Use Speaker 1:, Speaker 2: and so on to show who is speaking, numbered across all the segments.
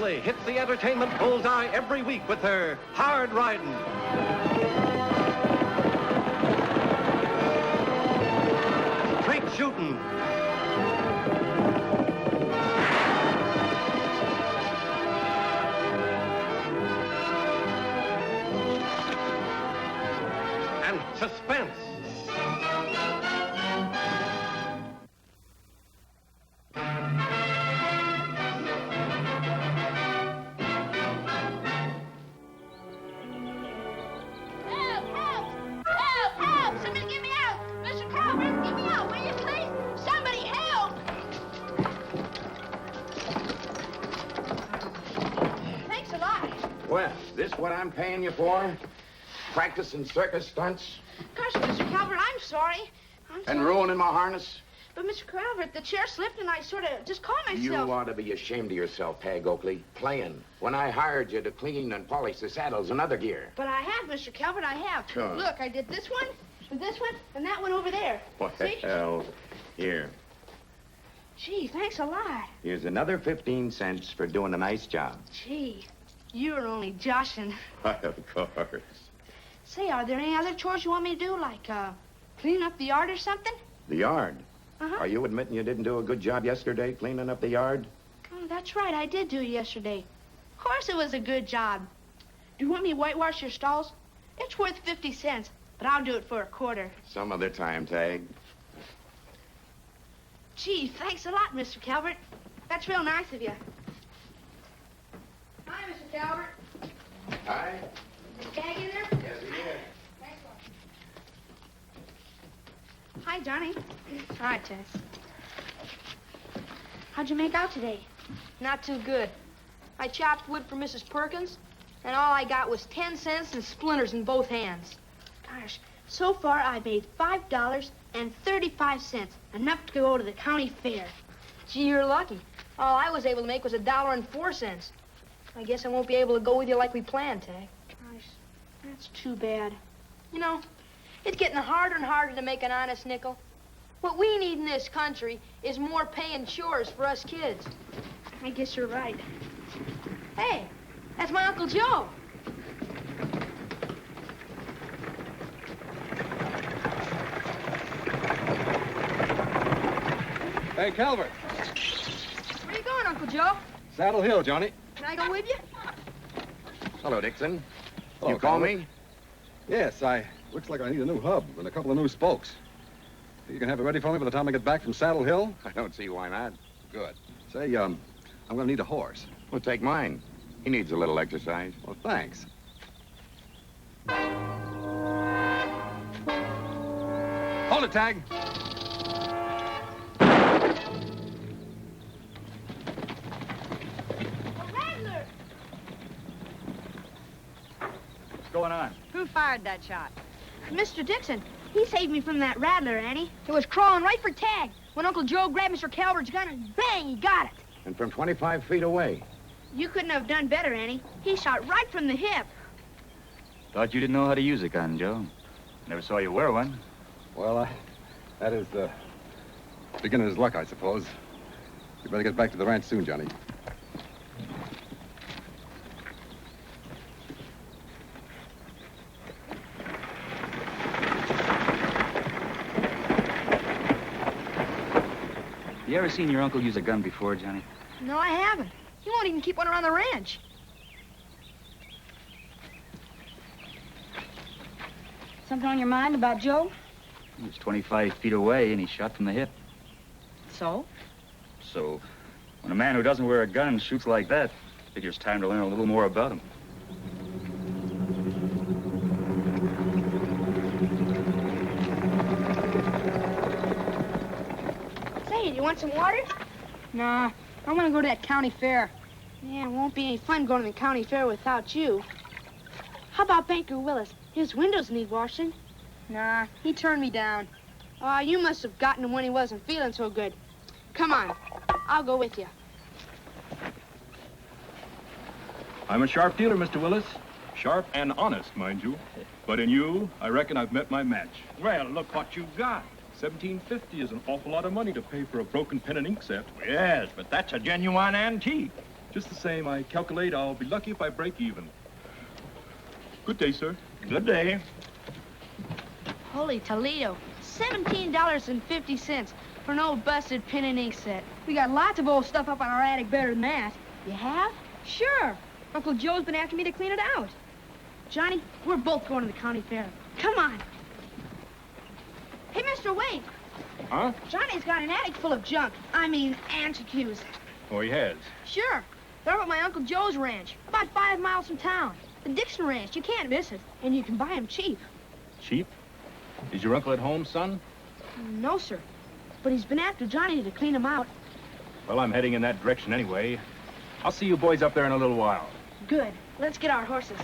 Speaker 1: Oakley hits the entertainment bullseye every week with her hard riding. Straight shooting. And suspense.
Speaker 2: This what I'm paying you for? Practicing circus stunts?
Speaker 3: Gosh, Mr. Calvert, I'm sorry.
Speaker 2: And ruining my harness?
Speaker 3: But, Mr. Calvert, the chair slipped and I sort of just caught myself.
Speaker 2: You ought to be ashamed of yourself, Tagg Oakley. Playing. When I hired you to clean and polish the saddles and other gear.
Speaker 3: But I have, Mr. Calvert, I have.
Speaker 2: Sure.
Speaker 3: Look, I did this one, and that one over there.
Speaker 2: Well, here.
Speaker 3: Gee, thanks a lot.
Speaker 2: Here's another 15 cents for doing a nice job.
Speaker 3: Gee, you were only joshing.
Speaker 2: Of course.
Speaker 3: Say, are there any other chores you want me to do, like, clean up the yard or something?
Speaker 2: The yard?
Speaker 3: Uh-huh.
Speaker 2: Are you admitting you didn't do a good job yesterday cleaning up the yard?
Speaker 3: Oh, that's right, I did do it yesterday. Of course it was a good job. Do you want me to whitewash your stalls? It's worth 50 cents, but I'll do it for a quarter.
Speaker 2: Some other time, Tagg.
Speaker 3: Gee, thanks a lot, Mr. Calvert. That's real nice of you. Hi, Mr. Calvert.
Speaker 2: Hi.
Speaker 3: Is Tagg in there?
Speaker 2: Yes, he is.
Speaker 3: Thanks a lot. Hi, Johnny.
Speaker 4: Hi, Tess.
Speaker 3: How'd you make out today?
Speaker 4: Not too good. I chopped wood for Mrs. Perkins, and all I got was 10 cents and splinters in both hands.
Speaker 3: Gosh, so far I made $5.35, enough to go to the county fair.
Speaker 4: Gee, you're lucky. All I was able to make was $1.04. I guess I won't be able to go with you like we planned, Tagg.
Speaker 3: Gosh, that's too bad.
Speaker 4: You know, it's getting harder and harder to make an honest nickel. What we need in this country is more paying chores for us kids.
Speaker 3: I guess you're right.
Speaker 4: Hey, that's my Uncle Joe.
Speaker 5: Hey, Calvert.
Speaker 4: Where you going, Uncle Joe?
Speaker 5: Saddle Hill, Johnny.
Speaker 4: Can I go with you?
Speaker 2: Hello, Dixon.
Speaker 5: Hello,
Speaker 2: You call
Speaker 5: Calvert.
Speaker 2: me?
Speaker 5: Yes, looks like I need a new hub and a couple of new spokes. You can have it ready for me by the time I get back from Saddle Hill?
Speaker 2: I don't see why not.
Speaker 5: Good. Say, I'm gonna need a horse.
Speaker 2: Well, take mine. He needs a little exercise.
Speaker 5: Well, thanks. Hold it, Tagg.
Speaker 6: What's going on?
Speaker 4: Who fired that shot?
Speaker 3: Mr. Dixon, he saved me from that rattler, Annie.
Speaker 4: It was crawling right for Tagg when Uncle Joe grabbed Mr. Calvert's gun and bang, he got it.
Speaker 2: And from 25 feet away.
Speaker 3: You couldn't have done better, Annie. He shot right from the hip.
Speaker 6: Thought you didn't know how to use a gun, Joe. Never saw you wear one.
Speaker 5: Well, that is beginner's luck, I suppose. You better get back to the ranch soon, Johnny.
Speaker 6: You ever seen your uncle use a gun before, Johnny?
Speaker 4: No, I haven't. He won't even keep one around the ranch. Something on your mind about Joe?
Speaker 6: He was 25 feet away, and he shot from the hip.
Speaker 4: So?
Speaker 6: So, when a man who doesn't wear a gun shoots like that, figures time to learn a little more about him.
Speaker 3: Say, do you want some water?
Speaker 4: Nah, I want to go to that county fair.
Speaker 3: Yeah, it won't be any fun going to the county fair without you. How about Banker Willis? His windows need washing.
Speaker 4: Nah, he turned me down.
Speaker 3: You must have gotten him when he wasn't feeling so good. Come on, I'll go with you.
Speaker 7: I'm a sharp dealer, Mr. Willis. Sharp and honest, mind you. But in you, I reckon I've met my match. Well, look what you've got. $17.50 is an awful lot of money to pay for a broken pen and ink set.
Speaker 8: Yes, but that's a genuine antique.
Speaker 7: Just the same, I calculate I'll be lucky if I break even. Good day, sir.
Speaker 6: Good day.
Speaker 3: Holy Toledo, $17.50 for an old busted pen and ink set.
Speaker 4: We got lots of old stuff up on our attic better than that.
Speaker 3: You have?
Speaker 4: Sure. Uncle Joe's been after me to clean it out.
Speaker 3: Johnny, we're both going to the county fair. Come on. Hey, Mr. Wade.
Speaker 7: Huh?
Speaker 3: Johnny's got an attic full of junk. I mean, antiques.
Speaker 7: Oh, he has.
Speaker 4: Sure. They're up at my Uncle Joe's ranch, about 5 miles from town. The Dixon Ranch. You can't miss it.
Speaker 3: And you can buy them cheap.
Speaker 7: Cheap? Is your uncle at home, son?
Speaker 3: No, sir. But he's been after Johnny to clean them out.
Speaker 7: Well, I'm heading in that direction anyway. I'll see you boys up there in a little while.
Speaker 3: Good. Let's get our horses.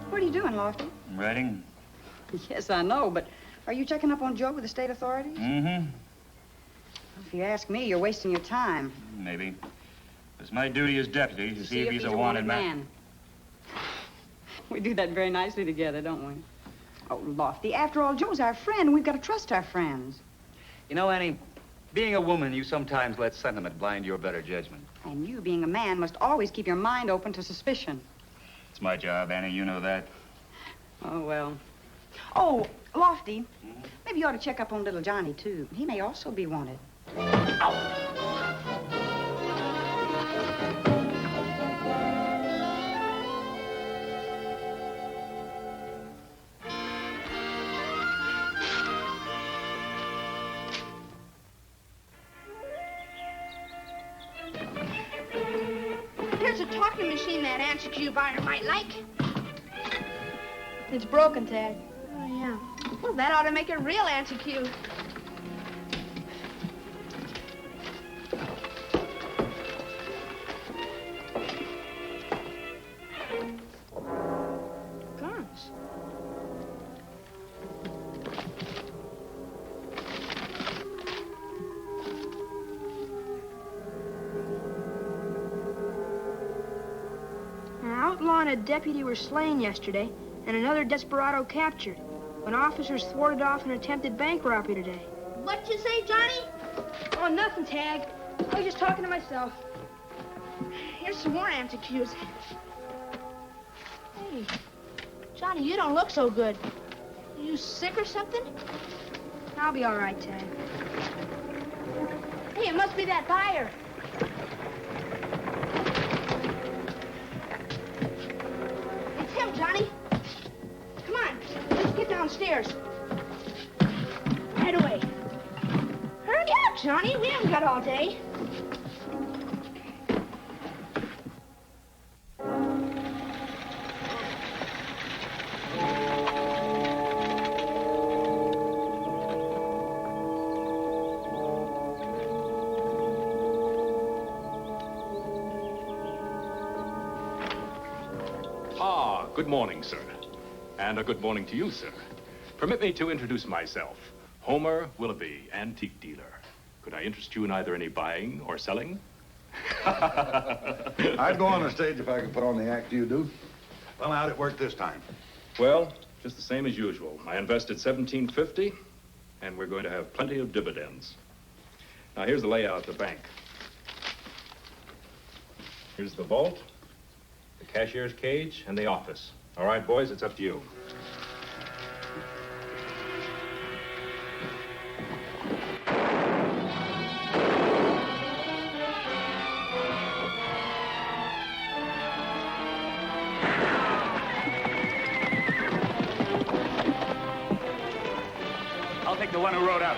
Speaker 8: What are you doing, Lofty?
Speaker 6: Writing?
Speaker 8: Yes, I know, but are you checking up on Joe with the state authorities?
Speaker 6: Mm-hmm.
Speaker 8: If you ask me, you're wasting your time.
Speaker 6: Maybe. It's my duty as deputy to see if he's a wanted man.
Speaker 8: We do that very nicely together, don't we? Oh, Lofty, after all, Joe's our friend, and we've got to trust our friends.
Speaker 6: You know, Annie, being a woman, you sometimes let sentiment blind your better judgment.
Speaker 8: And you, being a man, must always keep your mind open to suspicion.
Speaker 6: It's my job, Annie. You know that.
Speaker 8: Oh, well. Oh, Lofty, maybe you ought to check up on little Johnny, too. He may also be wanted.
Speaker 3: Here's a talking machine that antique buyer might like.
Speaker 4: It's broken, Tagg.
Speaker 3: Oh, yeah. Well, that ought to make it real antique. Guns.
Speaker 4: An outlaw and a deputy were slain yesterday, and another desperado captured when officers thwarted off an attempted bank robbery today.
Speaker 3: What'd you say, Johnny?
Speaker 4: Oh, nothing, Tagg. I was just talking to myself.
Speaker 3: Here's some more antiques. Hey, Johnny, you don't look so good. You sick or something?
Speaker 4: I'll be all right, Tagg.
Speaker 3: Hey, it must be that buyer. It's him, Johnny. Come on, let's get downstairs. Right away. Hurry up, Johnny. We haven't got all day.
Speaker 7: Good morning, sir. And a good morning to you, sir. Permit me to introduce myself. Homer Willoughby, antique dealer. Could I interest you in either any buying or selling?
Speaker 5: I'd go on the stage if I could put on the act you do. Well, how'd it work this time?
Speaker 7: Well, just the same as usual. I invested $17.50, and we're going to have plenty of dividends. Now, here's the layout of the bank. Here's the vault, the cashier's cage, and the office. All right, boys, it's up to you.
Speaker 6: I'll take the one who rode out.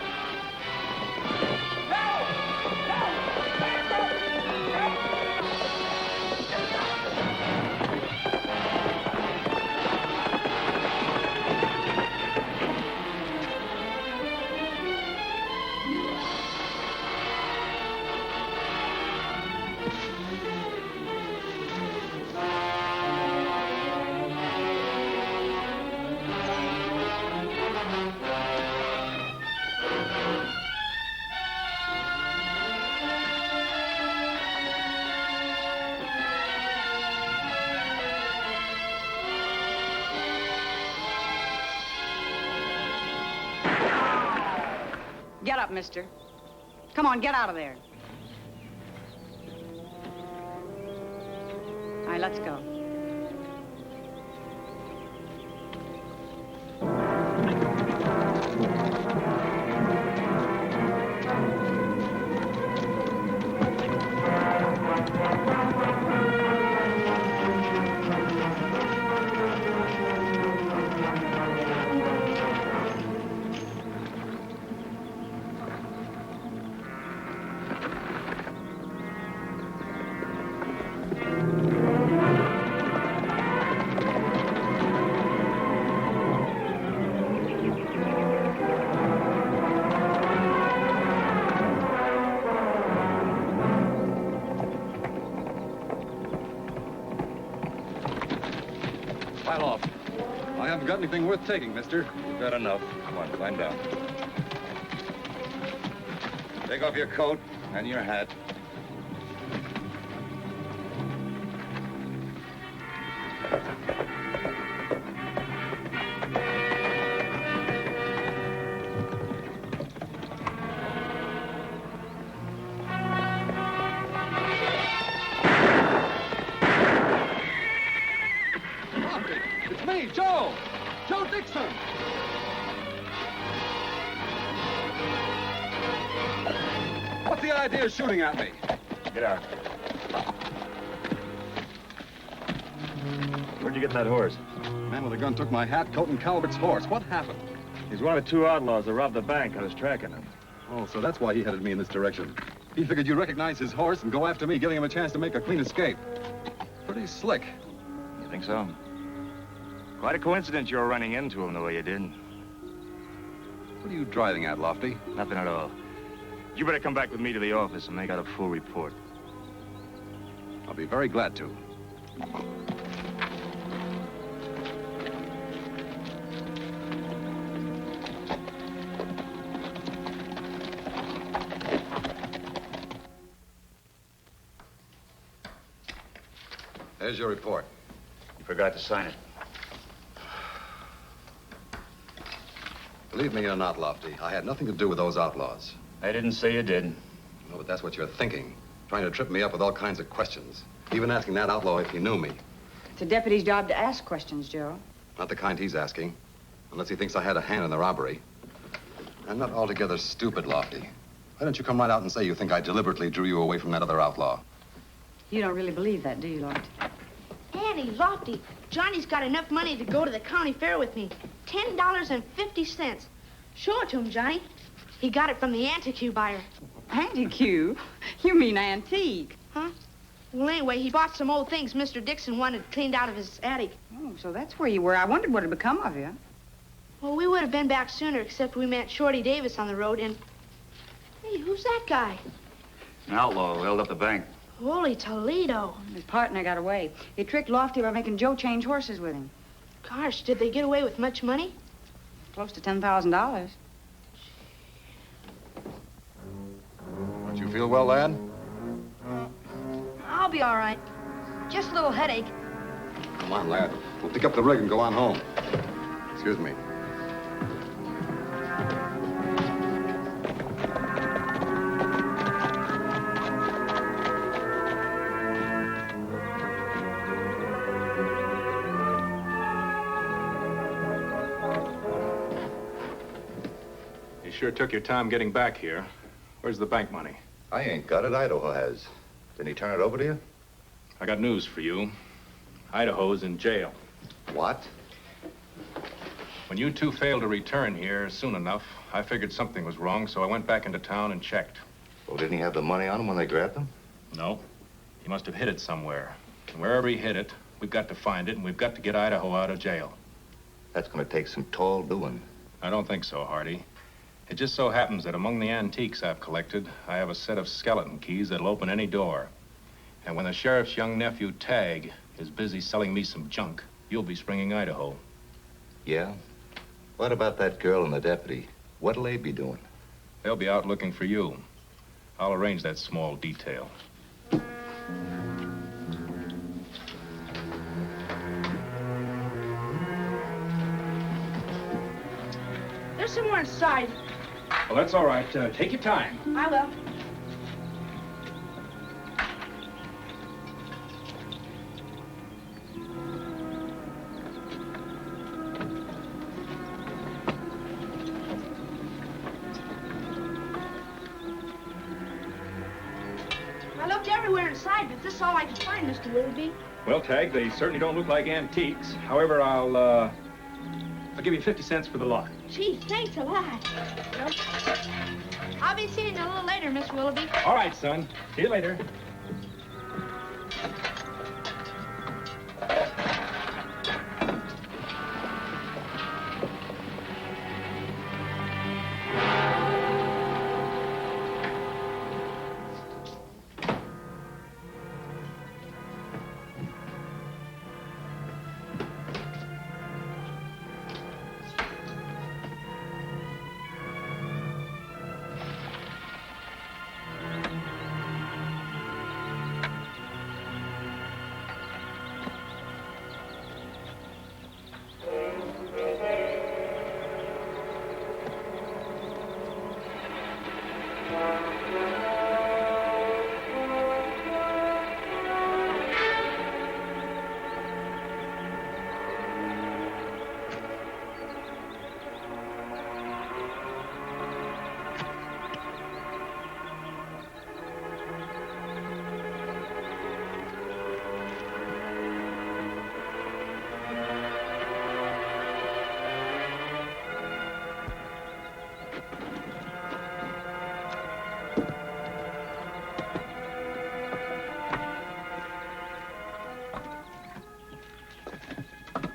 Speaker 8: up, mister. Come on, get out of there. All right, let's go.
Speaker 5: Pile off. I haven't got anything worth taking, mister.
Speaker 6: You've got enough. Come on, climb down. Take off your coat and your hat.
Speaker 5: It's me, Joe! Joe Dixon! What's the idea of shooting at me?
Speaker 6: Get out. Where'd you get that horse?
Speaker 5: Man with a gun took my hat, coat, and Calvert's horse. What happened?
Speaker 6: He's one of the two outlaws that robbed the bank. I was tracking him.
Speaker 5: Oh, so that's why he headed me in this direction. He figured you'd recognize his horse and go after me, giving him a chance to make a clean escape. Pretty slick.
Speaker 6: You think so? Quite a coincidence you're running into him the way you did.
Speaker 5: What are you driving at, Lofty?
Speaker 6: Nothing at all. You better come back with me to the office and make out a full report.
Speaker 5: I'll be very glad to. There's your report.
Speaker 6: You forgot to sign it.
Speaker 5: Believe me or not, Lofty, I had nothing to do with those outlaws.
Speaker 6: I didn't say you did.
Speaker 5: No, but that's what you're thinking. Trying to trip me up with all kinds of questions. Even asking that outlaw if he knew me.
Speaker 8: It's a deputy's job to ask questions, Joe.
Speaker 5: Not the kind he's asking. Unless he thinks I had a hand in the robbery. I'm not altogether stupid, Lofty. Why don't you come right out and say you think I deliberately drew you away from that other outlaw?
Speaker 8: You don't really believe that, do you, Lofty?
Speaker 3: Annie, Lofty, Johnny's got enough money to go to the county fair with me. $10.50. Show it to him, Johnny. He got it from the antique buyer.
Speaker 8: Antique? You mean antique?
Speaker 3: Huh? Well, anyway, he bought some old things Mr. Dixon wanted cleaned out of his attic.
Speaker 8: Oh, so that's where you were. I wondered what had become of you.
Speaker 3: Well, we would have been back sooner, except we met Shorty Davis on the road, and... Hey, who's that guy?
Speaker 6: An outlaw who held up the bank.
Speaker 3: Holy Toledo.
Speaker 8: His partner got away. He tricked Lofty by making Joe change horses with him.
Speaker 3: Gosh, did they get away with much money?
Speaker 8: Close to $10,000.
Speaker 5: Don't you feel well, lad?
Speaker 4: I'll be all right. Just a little headache.
Speaker 5: Come on, lad. We'll pick up the rig and go on home. Excuse me.
Speaker 7: You sure took your time getting back here. Where's the bank money?
Speaker 9: I ain't got it. Idaho has. Didn't he turn it over to you?
Speaker 7: I got news for you. Idaho's in jail.
Speaker 9: What?
Speaker 7: When you two failed to return here soon enough, I figured something was wrong, so I went back into town and checked.
Speaker 9: Well, didn't he have the money on him when they grabbed him?
Speaker 7: No. He must have hid it somewhere. And wherever he hid it, we've got to find it, and we've got to get Idaho out of jail.
Speaker 9: That's gonna take some tall doing.
Speaker 7: I don't think so, Hardy. It just so happens that among the antiques I've collected, I have a set of skeleton keys that'll open any door. And when the sheriff's young nephew, Tagg, is busy selling me some junk, you'll be springing Idaho.
Speaker 9: Yeah? What about that girl and the deputy? What'll they be doing?
Speaker 7: They'll be out looking for you. I'll arrange that small detail.
Speaker 3: There's somewhere inside.
Speaker 7: Well, that's all right. Take your time.
Speaker 3: I will. I looked everywhere inside, but this is all I could find, Mr. Willoughby.
Speaker 7: Well, Tagg, they certainly don't look like antiques. However, I'll give you 50 cents for the lot.
Speaker 3: Gee, thanks a lot. Well, I'll be seeing you a little later, Miss Willoughby.
Speaker 7: All right, son. See you later.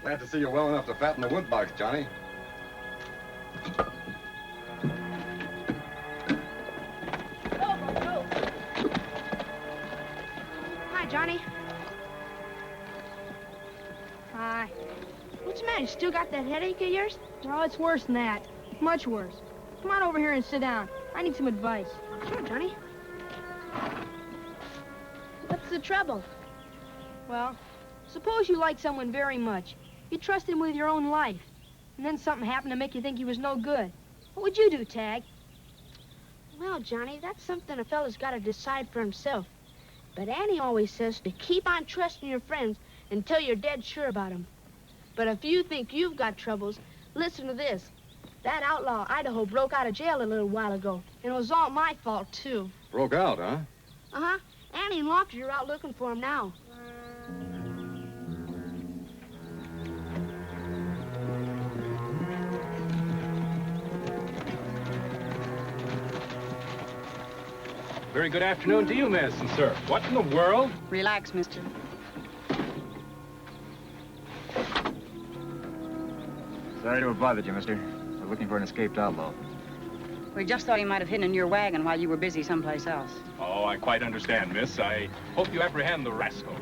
Speaker 5: Glad to see you well enough to fatten the wood box, Johnny.
Speaker 3: Hi, Johnny.
Speaker 4: Hi.
Speaker 3: What's the matter? You still got that headache of yours?
Speaker 4: No, it's worse than that. Much worse. Come on over here and sit down. I need some advice.
Speaker 3: Sure, Johnny.
Speaker 4: What's the trouble? Well, suppose you like someone very much. You trust him with your own life. And then something happened to make you think he was no good. What would you do, Tagg?
Speaker 3: Well, Johnny, that's something a fella's got to decide for himself. But Annie always says to keep on trusting your friends until you're dead sure about them. But if you think you've got troubles, listen to this. That outlaw Idaho broke out of jail a little while ago. And it was all my fault, too.
Speaker 5: Broke out, huh?
Speaker 3: Uh-huh. Annie and Lofty are out looking for him now.
Speaker 7: Very good afternoon to you, miss and sir. What in the world?
Speaker 8: Relax, mister.
Speaker 6: Sorry to have bothered you, mister. We're looking for an escaped outlaw.
Speaker 8: We just thought he might have hidden in your wagon while you were busy someplace else.
Speaker 7: Oh, I quite understand, miss. I hope you apprehend the rascal.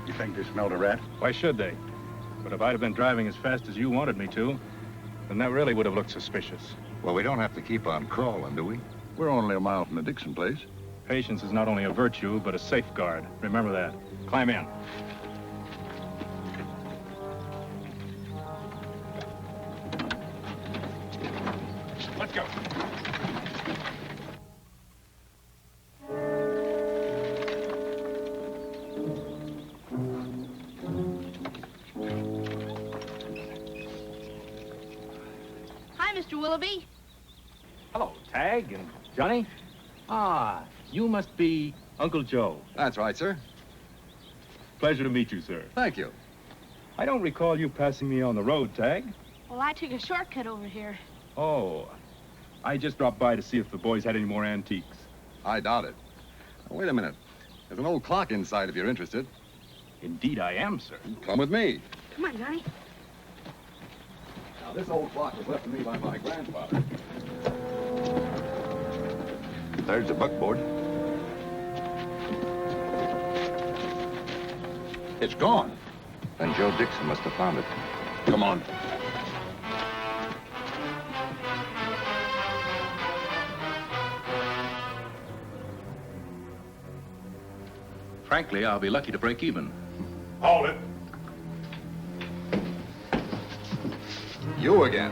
Speaker 10: You think they smelled a rat?
Speaker 7: Why should they? But if I'd have been driving as fast as you wanted me to, then that really would have looked suspicious.
Speaker 9: Well, we don't have to keep on crawling, do we?
Speaker 10: We're only a mile from the Dixon place.
Speaker 7: Patience is not only a virtue, but a safeguard. Remember that. Climb in. Let's go.
Speaker 3: Hi, Mr. Willoughby.
Speaker 7: Hello, Tagg and Johnny. Ah, you must be Uncle Joe.
Speaker 5: That's right, sir.
Speaker 7: Pleasure to meet you, sir.
Speaker 5: Thank you.
Speaker 7: I don't recall you passing me on the road, Tagg.
Speaker 3: Well, I took a shortcut over here.
Speaker 7: Oh, I just dropped by to see if the boys had any more antiques.
Speaker 5: I doubt it. Now, wait a minute. There's an old clock inside if you're interested.
Speaker 7: Indeed I am, sir.
Speaker 5: Come with me.
Speaker 3: Come on, Johnny.
Speaker 5: Now, this old clock was left to me by my grandfather.
Speaker 9: There's the buckboard. It's gone. Then Joe Dixon must have found it. Come on.
Speaker 7: Frankly, I'll be lucky to break even.
Speaker 10: Hold it.
Speaker 5: You again.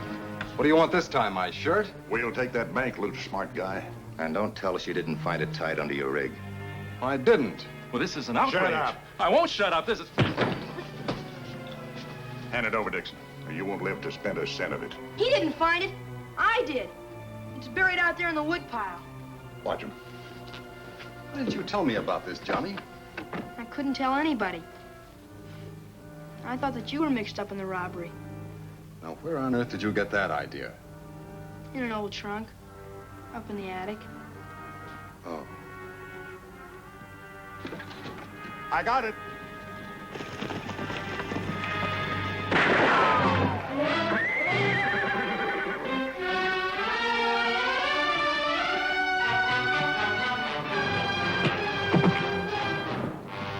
Speaker 5: What do you want this time, my shirt?
Speaker 10: We'll take that bank loot, smart guy.
Speaker 9: And don't tell us you didn't find it tied under your rig.
Speaker 5: I didn't.
Speaker 7: Well, this is an outrage.
Speaker 10: Shut up.
Speaker 7: I won't shut up. This is...
Speaker 10: Hand it over, Dixon. Or you won't live to spend a cent of it.
Speaker 4: He didn't find it. I did. It's buried out there in the wood pile.
Speaker 10: Watch him.
Speaker 5: Why didn't you tell me about this, Johnny?
Speaker 4: I couldn't tell anybody. I thought that you were mixed up in the robbery.
Speaker 5: Now, where on earth did you get that idea?
Speaker 4: In an old trunk. Up in the attic.
Speaker 5: Oh.
Speaker 10: I got it.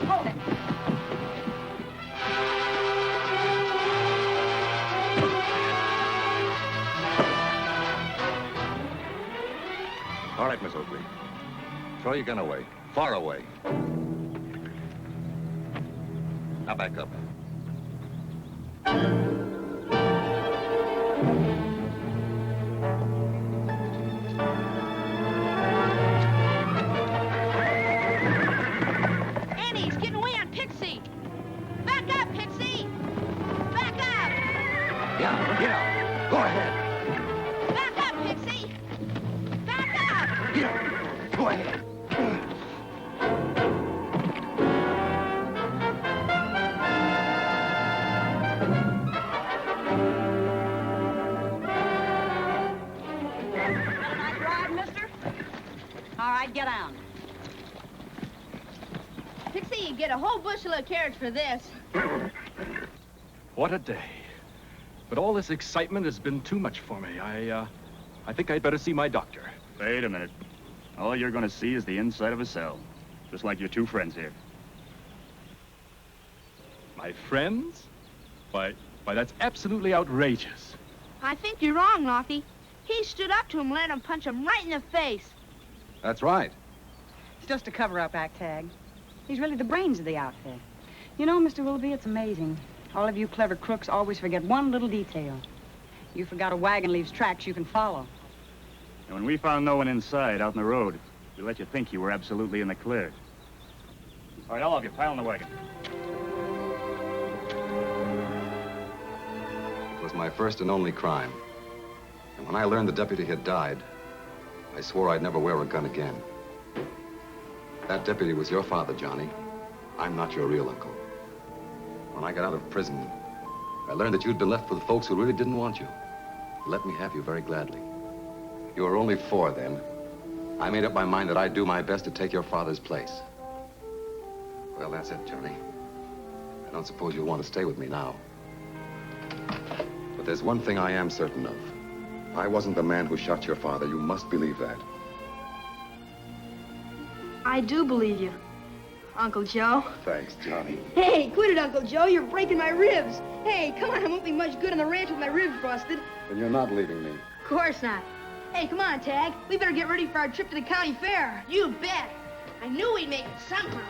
Speaker 4: Hold it.
Speaker 5: All right, Miss Oakley. Throw your gun away. Far away. Now back up.
Speaker 3: Annie, he's getting away on Pixie. Back up, Pixie. Back up.
Speaker 2: Yeah. Go ahead.
Speaker 3: Back up, Pixie. Back up.
Speaker 2: Yeah. Go ahead.
Speaker 8: Nice ride, mister? All right, get down.
Speaker 3: Pixie, you get a whole bushel of carrots for this.
Speaker 7: What a day. But all this excitement has been too much for me. I think I'd better see my doctor.
Speaker 6: Wait a minute. All you're going to see is the inside of a cell. Just like your two friends here.
Speaker 7: My friends? Why, that's absolutely outrageous.
Speaker 3: I think you're wrong, Lofty. He stood up to him and let him punch him right in the face.
Speaker 5: That's right.
Speaker 8: It's just a cover-up act, Tagg. He's really the brains of the outfit. You know, Mr. Willoughby, it's amazing. All of you clever crooks always forget one little detail. You forgot a wagon leaves tracks you can follow.
Speaker 6: And when we found no one inside, out in the road, we let you think you were absolutely in the clear. All right, all of you, pile in the wagon.
Speaker 5: It was my first and only crime. And when I learned the deputy had died, I swore I'd never wear a gun again. That deputy was your father, Johnny. I'm not your real uncle. When I got out of prison, I learned that you'd been left with folks who really didn't want you. They let me have you very gladly. You were only 4 then. I made up my mind that I'd do my best to take your father's place. Well, that's it, Johnny. I don't suppose you'll want to stay with me now. But there's one thing I am certain of. I wasn't the man who shot your father. You must believe that.
Speaker 4: I do believe you, Uncle Joe.
Speaker 5: Thanks, Johnny.
Speaker 4: Hey, quit it, Uncle Joe. You're breaking my ribs. Hey, come on. I won't be much good on the ranch with my ribs busted.
Speaker 5: Then you're not leaving me.
Speaker 4: Of course not. Hey, come on, Tagg. We better get ready for our trip to the county fair.
Speaker 3: You bet. I knew we'd make it somehow.